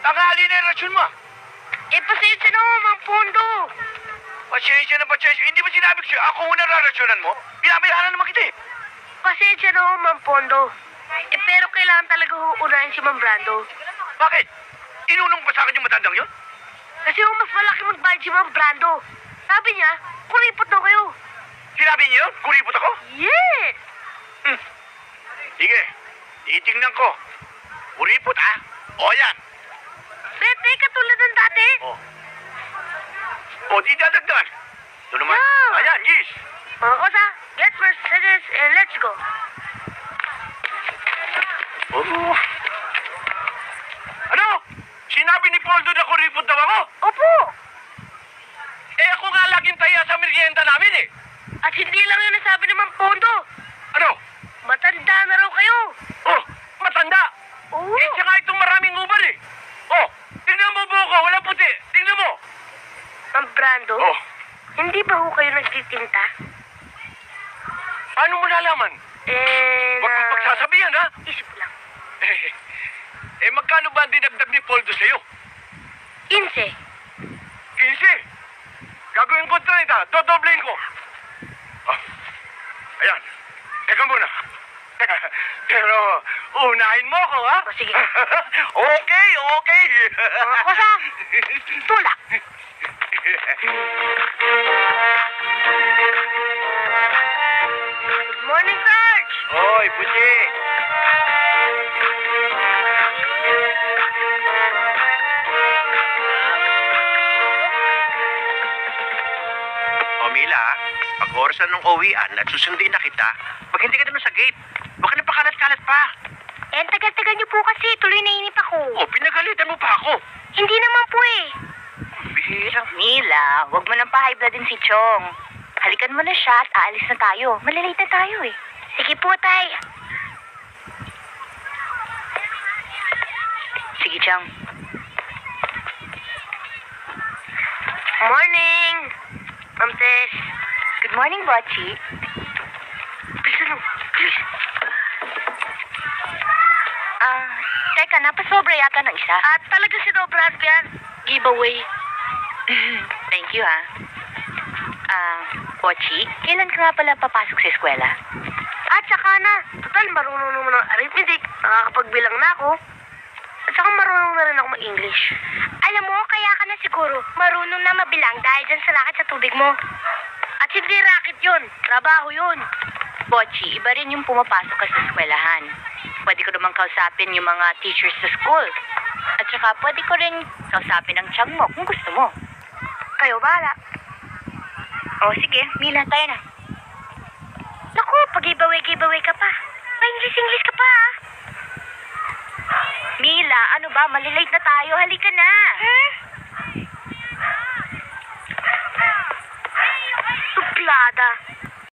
Tanghali na yung rasyon mo. Pasensya na, Mang Pondo. Pasensya na pasensya. Hindi ba sinabi ko sa'yo, ako muna rarasyonan mo? Pinabayaan naman kita eh. Pasensya na, Mang Pondo. Pero kailangan talaga uunahin si Mang Brando. Bakit? Inunong pa sa akin yung matandang yun? Kasi mas malaki magbayad si Mang Brando. Sabi niya, kuripot daw kayo. Sinabi niyo yun? Kuripot ako? Yes! Sige, titingnan ko. Kuripot ha? O yan. Bete, katulad ng dati. O di dadagdan. Ito naman. Yeah. Ayan, yes. Osa, get Mercedes and let's go. Oh. Ano? Sinabi ni Poldo na kuripot daw ako? Opo. Eh ako nga laging taya sa merienda namin eh. At hindi lang yun nasabi ng Mang Pondo. Ano? Matanda na raw kayo. Oh, matanda. Oo. Eh, tsaka itong maraming ubar eh. Oh, tingnan mo buko, wala puti. Tingnan mo. Mang Brando, Oh, hindi ba ho kayo nagtitinta? paano mo nalaman? Huwag mo pagsasabihan ha. Isip lang. Magkano ba ang dinagdag ni Poldo sa'yo? 15. 15. Gagawin ko 30. Dodoblein ko. Oh, ayan. Teka muna. Pero, unahin mo ako, ha? O, sige. Okay, okay. Kosa, tulak. Good morning, Sarge. Hoy, pusi. O, Mila, pag orasan ng uwian at susundin na kita, pag hindi ka naman sa gate, baka napakalat-kalat pa. Ang tagal-tagal niyo po kasi, tuloy nainip ako. O, pinagalitan mo pa ako. Hindi naman po eh. Bihira. Mila, wag mo nang pa-high blood din si Chong. Halikan mo na siya at aalis na tayo. Malalate na tayo eh. Sige po, Tay. Sige, Chong. Morning, Ma'am Tess. Good morning, Bochi. Bilis na, bilis. Teka, napasobra yata ng isa. At talaga sinobrahan ko yan. Giveaway. Thank you, ha. Bochi, kailan ka nga pala papasok sa eskwela? At saka na, total marunong naman ng arithmetic. Nakakapagbilang na ako. At saka marunong na rin ako mag-English. Alam mo, kaya ka na siguro marunong na mabilang dahil dyan sa racket sa tubig mo. At hindi racket yun, trabaho yun. Bochi, iba rin yung pumapasok ka sa eskwelahan. Pwede ko naman kausapin yung mga teachers sa school. At saka pwede ko rin kausapin ang tiyang mo kung gusto mo. Kayo bahala. O sige, Mila, tayo na. Naku, pag-giveaway ka pa. Pa-English ka pa, ah. Mila, ano ba? Malilate na tayo. Halika na.